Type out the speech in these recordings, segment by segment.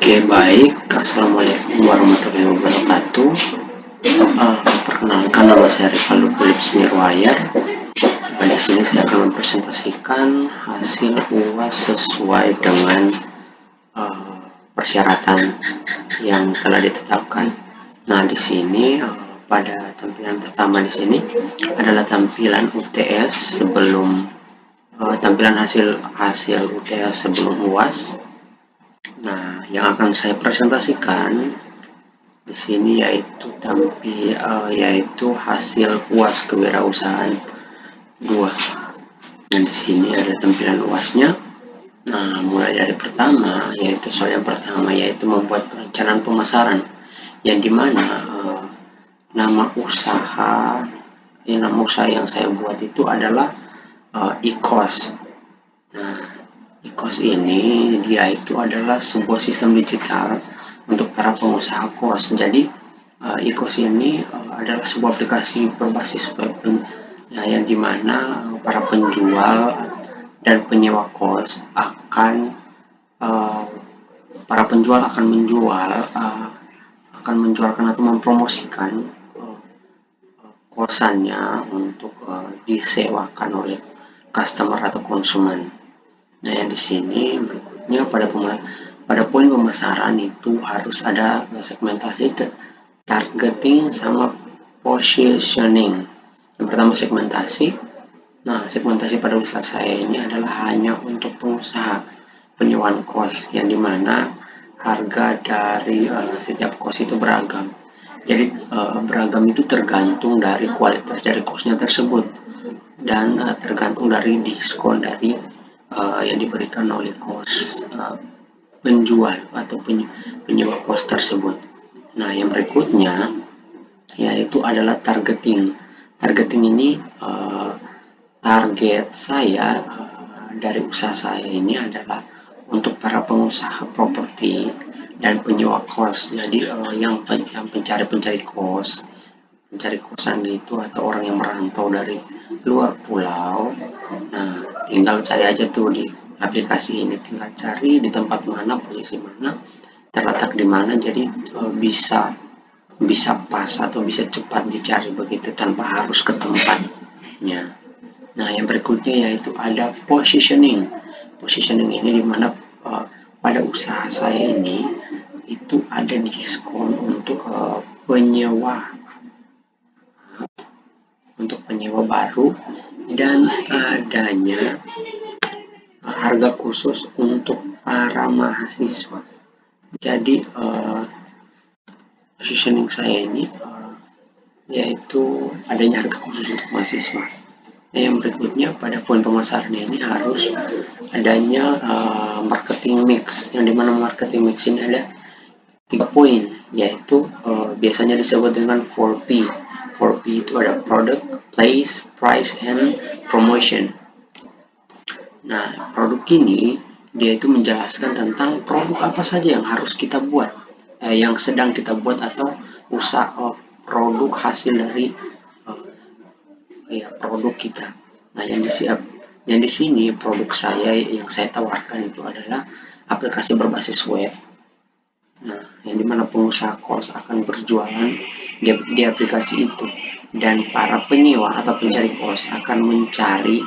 Oke, baik. Assalamualaikum warahmatullahi wabarakatuh. Perkenalkan, nama saya Rivaldo Philips Nirwayar. Di sini saya akan mempresentasikan hasil UAS sesuai dengan persyaratan yang telah ditetapkan. Nah, di sini pada tampilan pertama di sini adalah tampilan UTS sebelum tampilan hasil UTS sebelum UAS. Nah, yang akan saya presentasikan di sini yaitu hasil UAS kewirausahaan 2. Dan di sini ada tampilan UASnya. Nah, mulai dari pertama, yaitu soal yang pertama yaitu membuat perencanaan pemasaran, yang dimana nama usaha yang saya buat itu adalah e-kos. Nah, e-kos ini dia itu adalah sebuah sistem digital untuk para pengusaha kos. Jadi e-kos ini adalah sebuah aplikasi berbasis web yang dimana para penjual dan penyewa kos akan menjualkan atau mempromosikan kosannya untuk disewakan oleh customer atau konsumen. Nah, yang di sini berikutnya pada poin pemasaran itu harus ada segmentasi, targeting, sama positioning. Yang pertama segmentasi. Nah, segmentasi pada usaha saya ini adalah hanya untuk pengusaha penyewaan kos, yang dimana harga dari setiap kos itu beragam. Jadi beragam itu tergantung dari kualitas dari kosnya tersebut dan tergantung dari diskon dari yang diberikan oleh kos penjual atau penyewa kos tersebut. Nah, yang berikutnya yaitu adalah targeting. Targeting ini target saya dari usaha saya ini adalah untuk para pengusaha properti dan penyewa kos. Jadi yang pencari kosan gitu, atau orang yang merantau dari luar pulau. Nah, tinggal cari aja tuh di aplikasi ini, tinggal cari di tempat mana, posisi mana, terletak di mana, jadi bisa pas atau bisa cepat dicari begitu tanpa harus ke tempatnya. Nah, yang berikutnya yaitu ada positioning. Positioning ini dimana pada usaha saya ini itu ada diskon untuk penyewa baru, dan adanya harga khusus untuk para mahasiswa. Jadi positioning saya ini yaitu adanya harga khusus untuk mahasiswa. Nah, yang berikutnya pada poin pemasaran ini harus adanya marketing mix, yang dimana marketing mix ini ada 3 poin, yaitu biasanya disebut dengan 4P. 4P itu ada product, place, price, and promotion. Nah, produk ini dia itu menjelaskan tentang produk apa saja yang harus kita buat, yang sedang kita buat, atau usaha produk hasil dari produk kita. Nah, yang di sini produk saya yang saya tawarkan itu adalah aplikasi berbasis web. Nah, yang dimana pengusaha kos akan berjualan di aplikasi itu, dan para penyewa atau pencari kos akan mencari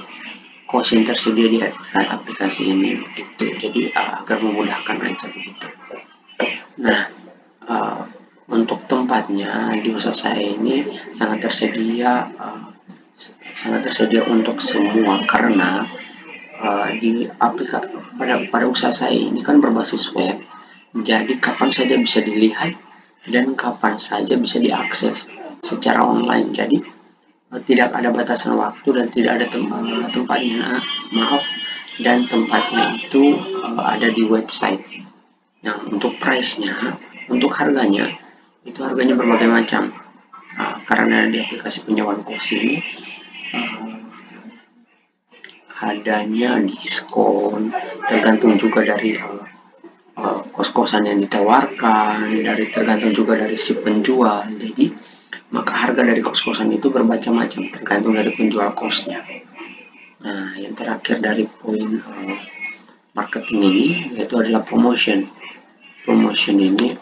kos yang tersedia di aplikasi ini itu. Jadi agar memudahkan aja begitu. Nah, untuk tempatnya di usaha saya ini sangat tersedia untuk semua, karena pada usaha saya ini kan berbasis web. Jadi kapan saja bisa dilihat dan kapan saja bisa diakses secara online. Jadi tidak ada batasan waktu dan tidak ada tempatnya, dan tempatnya itu ada di website. Nah, untuk price-nya, untuk harganya berbagai macam. Karena di aplikasi penyewaan kos ini adanya diskon, tergantung juga dari kos-kosan yang ditawarkan, tergantung juga dari si penjual. Jadi maka harga dari kos-kosan itu bermacam-macam tergantung dari penjual kosnya. Nah, yang terakhir dari poin marketing ini yaitu adalah promotion. promotion ini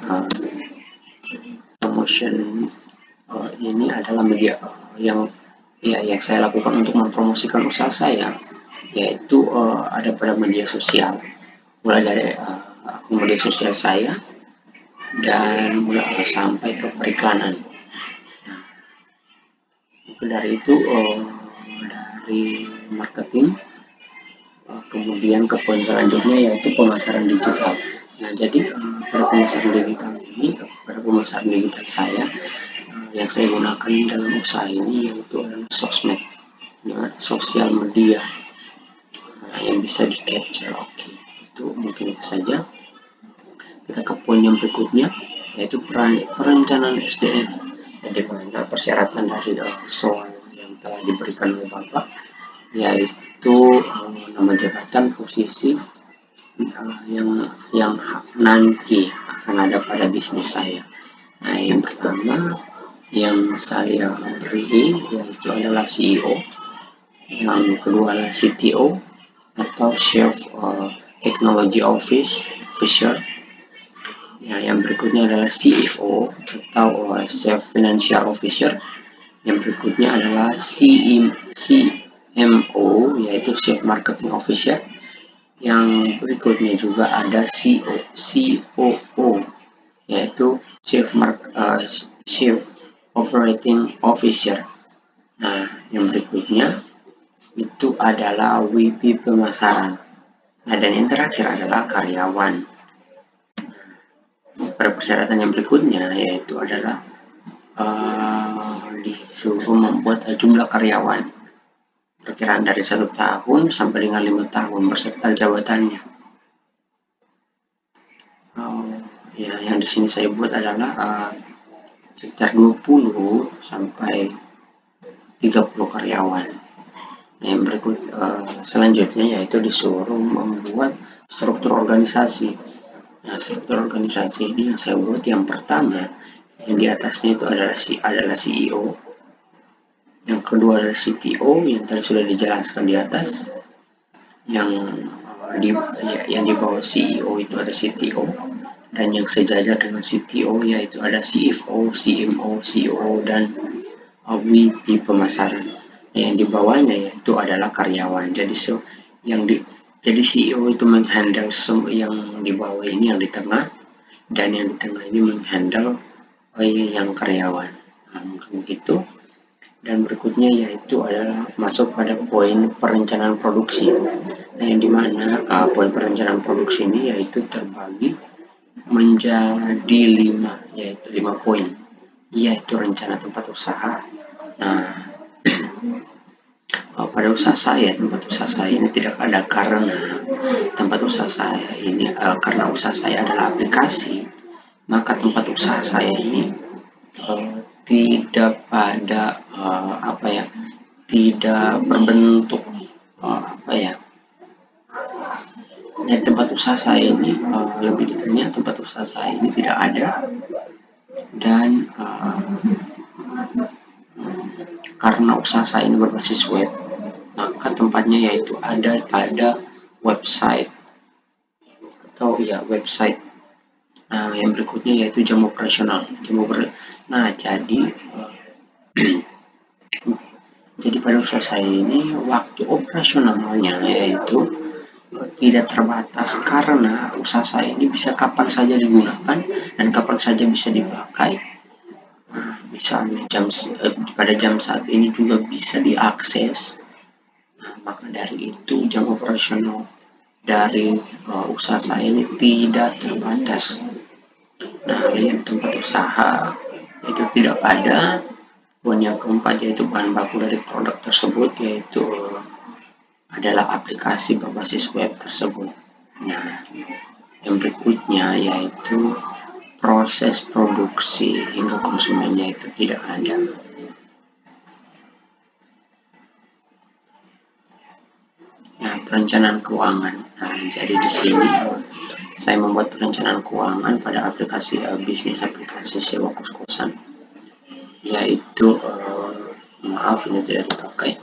ini adalah media yang saya lakukan untuk mempromosikan usaha saya, yaitu ada pada media sosial, mulai dari akun media sosial saya dan sampai ke periklanan. Dari itu dari marketing, kemudian ke poin selanjutnya yaitu pemasaran digital. Nah, jadi pada pemasaran digital saya yang saya gunakan dalam usaha ini yaitu adalah sosmed, sosial media yang bisa di capture. Oke, itu mungkin itu saja. Kita ke poin yang berikutnya yaitu perencanaan SDM. Jadi persyaratan dari soal yang telah diberikan oleh Bapak yaitu nama jabatan, posisi yang nanti akan ada pada bisnis saya. Nah, yang pertama yang saya beri yaitu adalah CEO, yang kedua adalah CTO atau Chief Technology Officer. Ya, yang berikutnya adalah CFO atau Chief Financial Officer. Yang berikutnya adalah CMO yaitu Chief Marketing Officer. Yang berikutnya juga ada COO yaitu Chief Operating Officer. Nah, yang berikutnya itu adalah VP pemasaran. Nah, dan yang terakhir adalah karyawan. Pada persyaratan yang berikutnya yaitu adalah disuruh membuat jumlah karyawan perkiraan dari 1 tahun sampai dengan 5 tahun beserta jabatannya. Ya, yang di sini saya buat adalah sekitar 20 sampai 30 karyawan. Nah, yang berikut selanjutnya yaitu disuruh membuat struktur organisasi. Nah, struktur organisasi ini yang saya buat yang pertama, yang di atasnya itu adalah CEO, yang kedua adalah CTO yang tadi sudah dijelaskan di atas, yang di bawah CEO itu ada CTO, dan yang sejajar dengan CTO yaitu ada CFO, CMO, COO, dan VP pemasaran. Nah, yang di bawahnya yaitu adalah karyawan. Jadi CEO itu menghandle yang di bawah ini, yang di tengah, dan yang di tengah ini menghandle yang karyawan. Nah, mungkin begitu. Dan berikutnya yaitu adalah masuk pada poin perencanaan produksi. Nah, yang dimana poin perencanaan produksi ini yaitu terbagi menjadi 5 poin, yaitu rencana tempat usaha. Nah, pada tempat usaha saya ini tidak ada karena tempat usaha saya ini karena usaha saya adalah aplikasi, maka tempat usaha saya ini tidak pada tidak berbentuk dari tempat usaha saya ini lebih detailnya tempat usaha saya ini tidak ada, dan karena usaha saya ini berbasis web, maka tempatnya yaitu ada pada website atau website. Nah, yang berikutnya yaitu jam operasional. Nah, jadi pada usaha saya ini waktu operasionalnya yaitu tidak terbatas karena usaha saya ini bisa kapan saja digunakan dan kapan saja bisa dipakai. Nah, misalnya pada jam saat ini juga bisa diakses. Nah, maka dari itu jam operasional dari usaha saya ini tidak terbatas. Nah, lihat tempat usaha itu tidak ada. Poin yang keempat yaitu bahan baku dari produk tersebut yaitu adalah aplikasi berbasis web tersebut. Nah, yang berikutnya yaitu proses produksi hingga konsumennya itu tidak ada. Nah, perencanaan keuangan. Nah, jadi di sini saya membuat perencanaan keuangan pada aplikasi bisnis aplikasi sewa kos-kosan, yaitu maaf ini tidak dipakai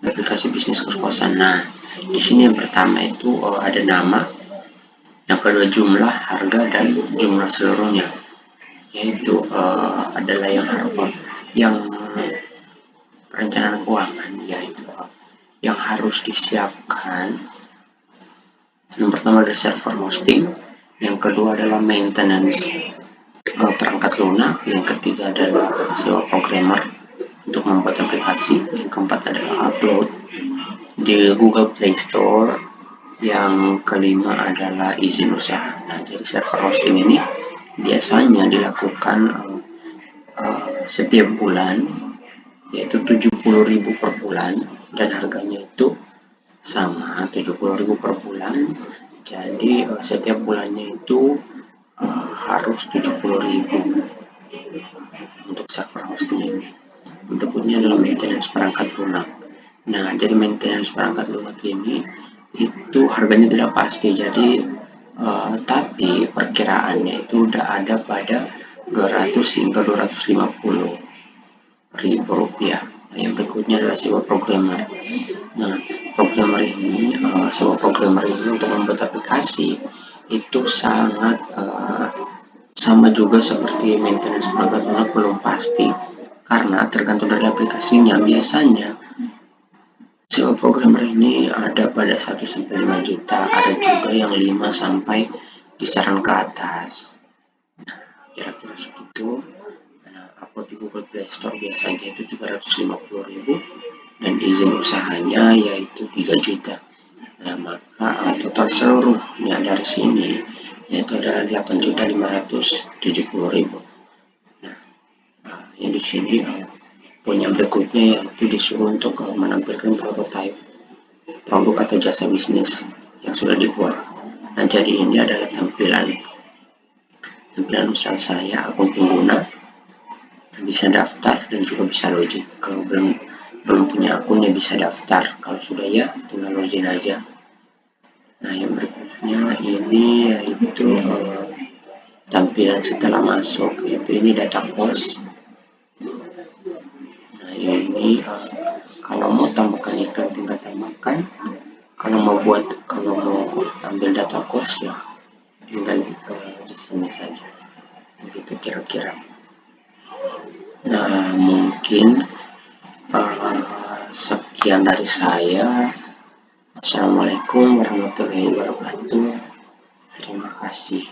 aplikasi bisnis kos-kosan. Nah, di sini yang pertama itu ada nama Yang kedua jumlah, harga, dan jumlah seluruhnya, yaitu adalah yang perencanaan keuangan, yaitu yang harus disiapkan. Yang pertama adalah server hosting, yang kedua adalah maintenance perangkat lunak, yang ketiga adalah sewa programmer untuk membuat aplikasi, yang keempat adalah upload di Google Play Store, yang kelima adalah izin usaha. Nah, jadi server hosting ini biasanya dilakukan setiap bulan, yaitu 70.000 per bulan, dan harganya itu sama 70.000 per bulan. Jadi setiap bulannya itu harus 70.000 untuk server hosting ini. Berikutnya adalah maintenance perangkat lunak. Nah, jadi maintenance perangkat lunak ini itu harganya tidak pasti, jadi tapi perkiraannya itu udah ada pada 200 hingga 250 ribu rupiah. Yang berikutnya adalah sewa programmer. Nah, sewa programmer ini untuk membuat aplikasi itu sangat sama juga seperti maintenance perangkat lunak, belum pasti karena tergantung dari aplikasinya. Biasanya sewa programmer ini ada pada 1-5 juta, ada juga yang 5 sampai kisaran ke atas. Nah, kira-kira segitu. Nah, upload di Google Play Store biasanya itu 350.000 dan izin usahanya yaitu 3 juta. Nah, maka total seluruhnya dari sini yaitu adalah 8.570.000. Nah, yang di sini punya berikutnya yaitu disuruh untuk menampilkan prototipe produk atau jasa bisnis yang sudah dibuat. Nah, jadi ini adalah tampilan usaha saya, akun pengguna, bisa daftar dan juga bisa login. Kalau belum punya akun ya bisa daftar, kalau sudah ya tinggal login aja. Nah, yang berikutnya ini yaitu tampilan setelah masuk, yaitu ini data cost. Nah, ini kalau mau tambahkan iklan tinggal tambahkan, kalau mau ambil data cost ya tinggal di sini saja, begitu kira-kira. Nah, mungkin sekian dari saya. Assalamualaikum warahmatullahi wabarakatuh. Terima kasih.